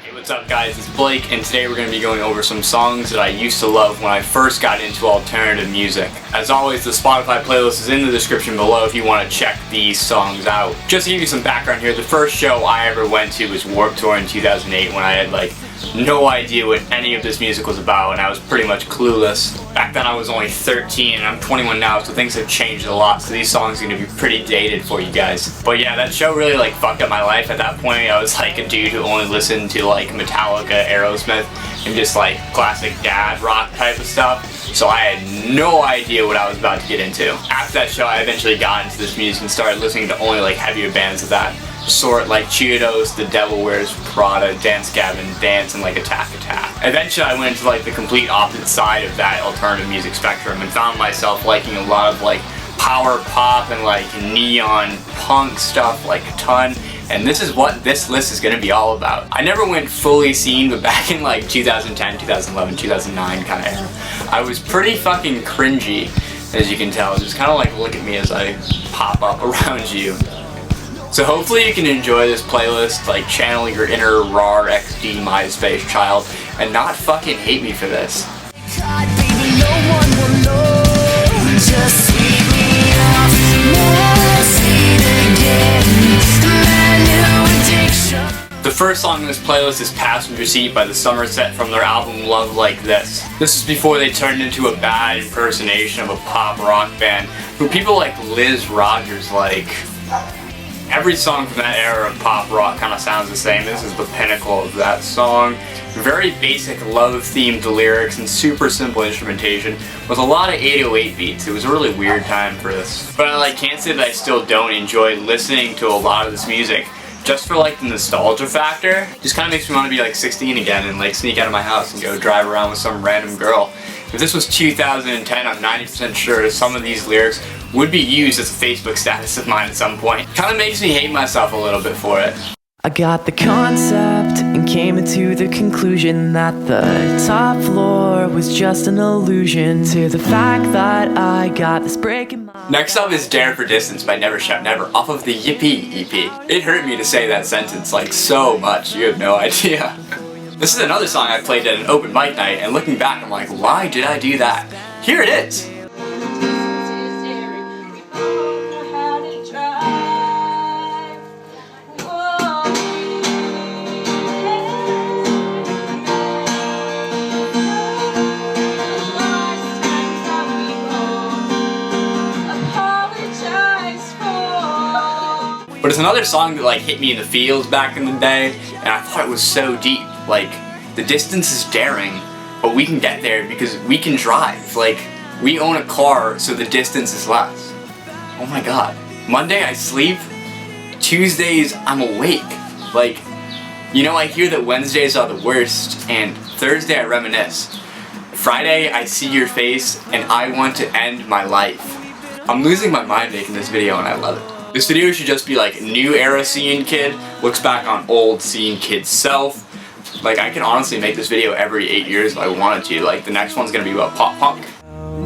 Hey, what's up guys, it's Blake, and today we're going to be going over some songs that I used to love when I first got into alternative music. As always, the Spotify playlist is in the description below if you want to check these songs out. Just to give you some background here, the first show I ever went to was Warped Tour in 2008 when I had no idea what any of this music was about, and I was pretty much clueless. Back then I was only 13 and I'm 21 now, so things have changed a lot, so these songs are going to be pretty dated for you guys. But yeah, that show really fucked up my life at that point. I was a dude who only listened to Metallica, Aerosmith, and just classic dad rock type of stuff. So I had no idea what I was about to get into. After that show I eventually got into this music and started listening to only heavier bands of that sort, like Cheetos, The Devil Wears Prada, Dance Gavin Dance, and Attack Attack. Eventually I went into the complete opposite side of that alternative music spectrum and found myself liking a lot of power pop and neon punk stuff a ton. And this is what this list is going to be all about. I never went fully scene, but back in 2010, 2011, 2009 kind of era, I was pretty fucking cringy, as you can tell. Just kind of look at me as I pop up around you. So hopefully you can enjoy this playlist, channel your inner RAR XD MySpace child, and not fucking hate me for this. God, baby, no one will know. Just sweep me off, more seen again. The first song in this playlist is Passenger Seat by the Somerset from their album Love Like This. This is before they turned into a bad impersonation of a pop rock band who people like Liz Rogers like. Every song from that era of pop rock kind of sounds the same. This is the pinnacle of that song. Very basic love-themed lyrics and super simple instrumentation with a lot of 808 beats. It was a really weird time for this. But I can't say that I still don't enjoy listening to a lot of this music. Just for the nostalgia factor, just kind of makes me want to be 16 again and sneak out of my house and go drive around with some random girl. If this was 2010, I'm 90% sure some of these lyrics would be used as a Facebook status of mine at some point. Kind of makes me hate myself a little bit for it. I got the concept and came into the conclusion that the top floor was just an illusion to the fact that I got this break in my... Next up is Dare for Distance by Never Shout Never off of the Yippee EP. It hurt me to say that sentence so much, you have no idea. This is another song I played at an open mic night, and looking back I'm why did I do that? Here it is! But it's another song that hit me in the feels back in the day, and I thought it was so deep. The distance is daring, but we can get there because we can drive. We own a car, so the distance is less. Oh my god. Monday I sleep, Tuesdays I'm awake. I hear that Wednesdays are the worst, and Thursday I reminisce. Friday I see your face, and I want to end my life. I'm losing my mind making this video, and I love it. This video should just be new era scene kid looks back on old scene kid self. I can honestly make this video every 8 years if I wanted to. The next one's gonna be about pop punk.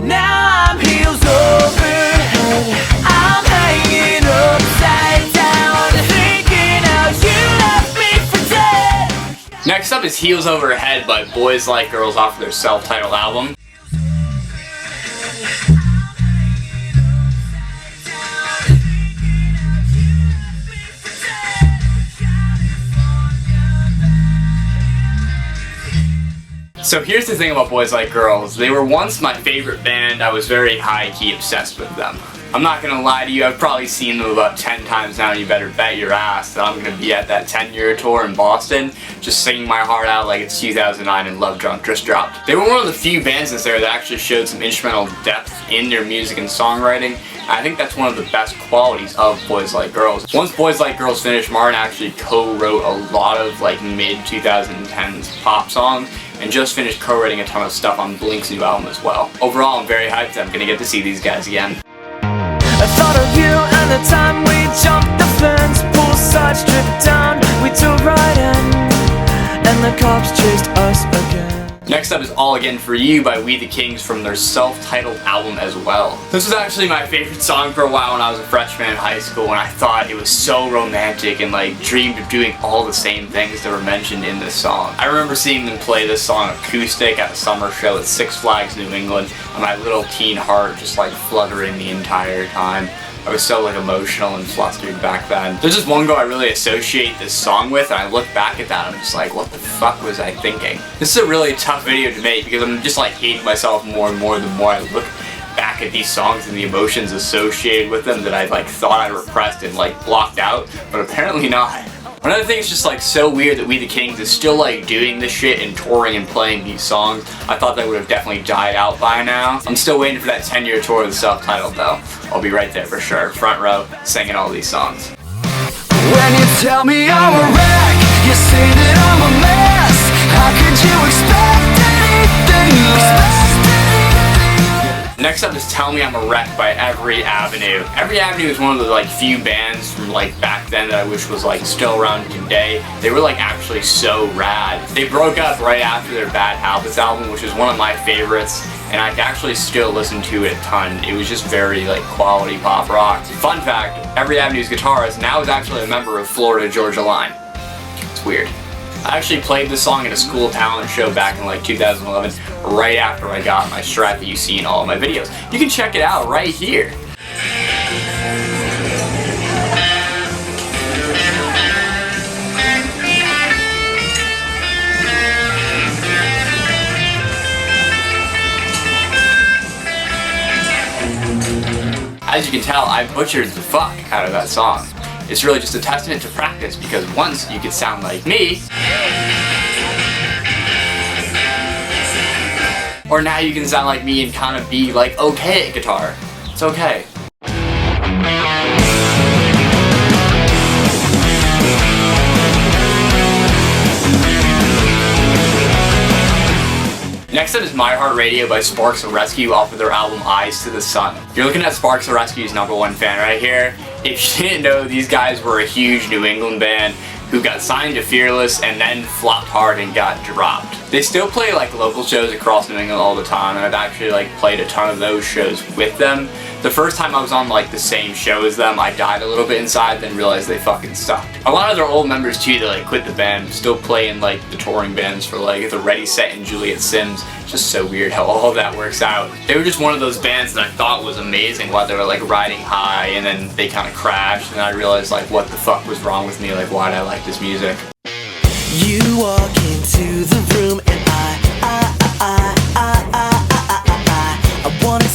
Now I'm heels over head, I'm hanging upside down, thinking how you left me for dead. Next up is Heels Over Head by Boys Like Girls off their self-titled album. So here's the thing about Boys Like Girls. They were once my favorite band. I was very high-key obsessed with them. I'm not gonna lie to you, I've probably seen them about 10 times now, and you better bet your ass that I'm gonna be at that 10-year tour in Boston, just singing my heart out like it's 2009 and Love Drunk just dropped. They were one of the few bands in this era that actually showed some instrumental depth in their music and songwriting. I think that's one of the best qualities of Boys Like Girls. Once Boys Like Girls finished, Martin actually co-wrote a lot of mid-2010s pop songs, and just finished co-writing a ton of stuff on Blink's new album as well. Overall, I'm very hyped that I'm gonna get to see these guys again. I thought of you and the time we jumped the fence, poolside strip down, we took right in, and the cops chased us again. Next up is All Again For You by We the Kings from their self-titled album as well. This was actually my favorite song for a while when I was a freshman in high school, and I thought it was so romantic and like dreamed of doing all the same things that were mentioned in this song. I remember seeing them play this song acoustic at a summer show at Six Flags New England, and my little teen heart just like fluttering the entire time. I was so like emotional and flustered back then. There's just one girl I really associate this song with, and I look back at that and I'm just like, what the fuck was I thinking? This is a really tough video to make because I'm just like hating myself more and more the more I look back at these songs and the emotions associated with them that I like thought I repressed and like blocked out, but apparently not. Another thing is just like so weird that We the Kings is still like doing this shit and touring and playing these songs. I thought they would have definitely died out by now. I'm still waiting for that 10-year tour of the self-titled though. I'll be right there for sure, front row, singing all these songs. When you tell me I'm a wreck, you say that I'm a mess. How could you expect anything less? Next up is Tell Me I'm a Wreck by Every Avenue. Every Avenue is one of the like few bands from like back then that I wish was like still around today. They were like actually so rad. They broke up right after their Bad Habits album, which is one of my favorites, and I actually still listen to it a ton. It was just very like quality pop rock. Fun fact, Every Avenue's guitarist now is actually a member of Florida Georgia Line. It's weird. I actually played this song at a school talent show back in like 2011, right after I got my Strat that you see in all of my videos. You can check it out right here. As you can tell, I butchered the fuck out of that song. It's really just a testament to practice, because once you could sound like me, or now you can sound like me and kind of be like okay at guitar. It's okay. Next up is My Heart Radio by Sparks of Rescue off of their album Eyes to the Sun. You're looking at Sparks of Rescue's #1 fan right here. If you didn't know, these guys were a huge New England band who got signed to Fearless and then flopped hard and got dropped. They still play like local shows across New England all the time, and I've actually like played a ton of those shows with them. The first time I was on like the same show as them, I died a little bit inside, then realized they fucking sucked. A lot of their old members too that like quit the band still play in like the touring bands for like the Ready, Set, and Juliet Sims. Just so weird how all of that works out. They were just one of those bands that I thought was amazing while they were like riding high, and then they kind of crashed, and I realized like what the fuck was wrong with me, like why did I like this music? You walk into the room and I wanna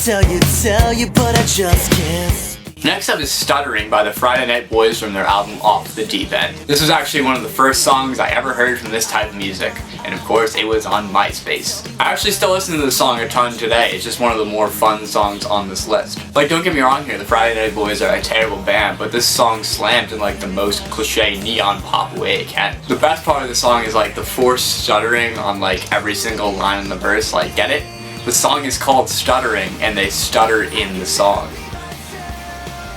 tell you, but I just can't. Next up is Stuttering by the Friday Night Boys from their album Off the Deep End. This was actually one of the first songs I ever heard from this type of music, and of course it was on MySpace. I actually still listen to the song a ton today. It's just one of the more fun songs on this list. Like, don't get me wrong here, the Friday Night Boys are a terrible band, but this song slammed in like the most cliche neon pop way it can. The best part of the song is like the forced stuttering on like every single line in the verse, like get it? The song is called Stuttering and they stutter in the song.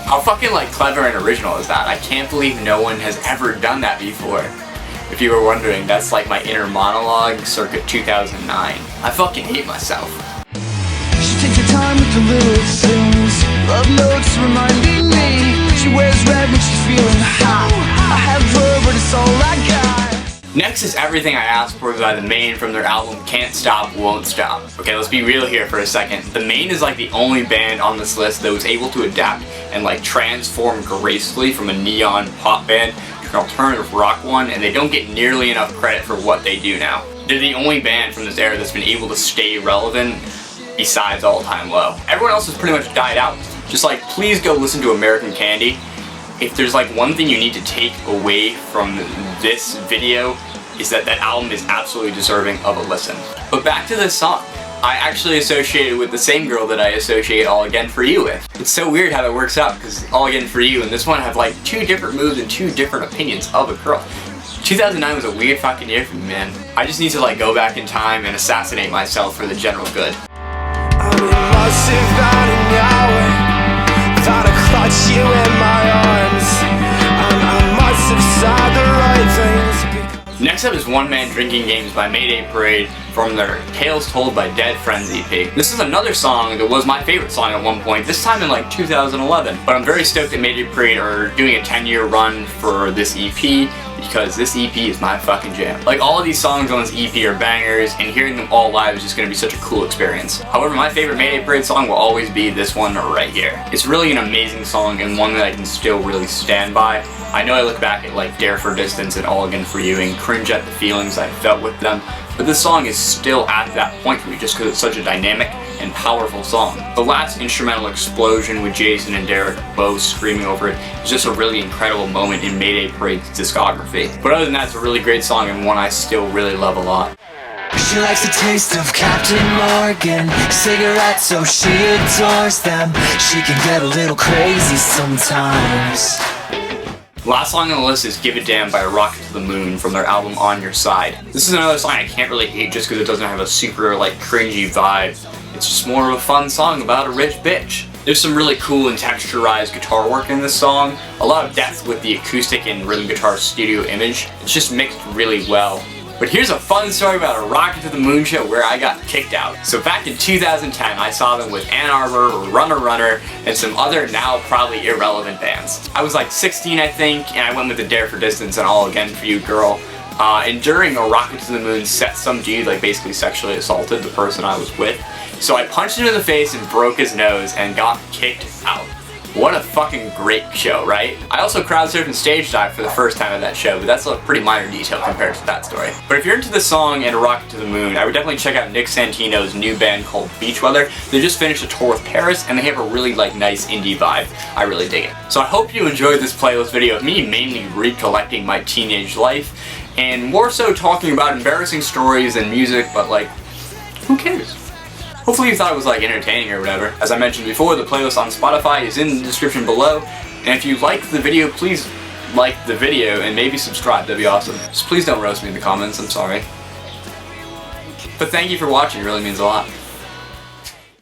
How fucking like clever and original is that? I can't believe no one has ever done that before. If you were wondering, that's like my inner monologue circa 2009. I fucking hate myself. She takes her time with the little things. Love notes reminding me. She wears red when she's feeling hot. I have her, but it's all I got. Next is Everything I Asked For by The Maine from their album Can't Stop, Won't Stop. Okay, let's be real here for a second. The Maine is like the only band on this list that was able to adapt and like transform gracefully from a neon pop band to an alternative rock one, and they don't get nearly enough credit for what they do now. They're the only band from this era that's been able to stay relevant besides All Time Low. Everyone else has pretty much died out. Just like, please go listen to American Candy. If there's like one thing you need to take away from this video, is that that album is absolutely deserving of a listen. But back to this song. I actually associated with the same girl that I associate All Again For You with. It's so weird how that works out, because All Again For You and this one have like two different moods and two different opinions of a girl. 2009 was a weird fucking year for me, man. I just need to like go back in time and assassinate myself for the general good. I'm impulsive about an hour. Thought I clutched you in my arms. I must have said the right things. Next up is One Man Drinking Games by Mayday Parade from their Tales Told by Dead Friends EP. This is another song that was my favorite song at one point, this time in like 2011. But I'm very stoked that Mayday Parade are doing a 10-year run for this EP, because this EP is my fucking jam. Like, all of these songs on this EP are bangers, and hearing them all live is just gonna be such a cool experience. However, my favorite Mayday Parade song will always be this one right here. It's really an amazing song and one that I can still really stand by. I know I look back at like Dare for Distance and All Again for You and cringe at the feelings I felt with them, but this song is still at that point for me just because it's such a dynamic and powerful song. The last instrumental explosion with Jason and Derek both screaming over it is just a really incredible moment in Mayday Parade's discography. But other than that, it's a really great song and one I still really love a lot. She likes the taste of Captain Morgan cigarettes, so she adores them. She can get a little crazy sometimes. Last song on the list is Give a Damn by Rocket to the Moon from their album On Your Side. This is another song I can't really hate just because it doesn't have a super like cringy vibe. It's just more of a fun song about a rich bitch. There's some really cool and texturized guitar work in this song, a lot of depth with the acoustic and rhythm guitar studio image. It's just mixed really well. But here's a fun story about a Rocket to the Moon show where I got kicked out. So back in 2010, I saw them with Ann Arbor, Runner Runner, and some other now probably irrelevant bands. I was like 16, I think, and I went with the Dare for Distance and All Again for You girl. And during a Rocket to the Moon set, some dude like basically sexually assaulted the person I was with. So I punched him in the face and broke his nose and got kicked out. What a fucking great show, right? I also crowd surfed and stage dived for the first time at that show, but that's a pretty minor detail compared to that story. But if you're into this song and A Rocket to the Moon, I would definitely check out Nick Santino's new band called Beach Weather. They just finished a tour with Paris, and they have a really like nice indie vibe. I really dig it. So I hope you enjoyed this playlist video of me mainly recollecting my teenage life, and more so talking about embarrassing stories and music, but like, who cares? Hopefully you thought it was like entertaining or whatever. As I mentioned before, the playlist on Spotify is in the description below, and if you liked the video, please like the video and maybe subscribe, that'd be awesome. Just please don't roast me in the comments, I'm sorry. But thank you for watching, it really means a lot.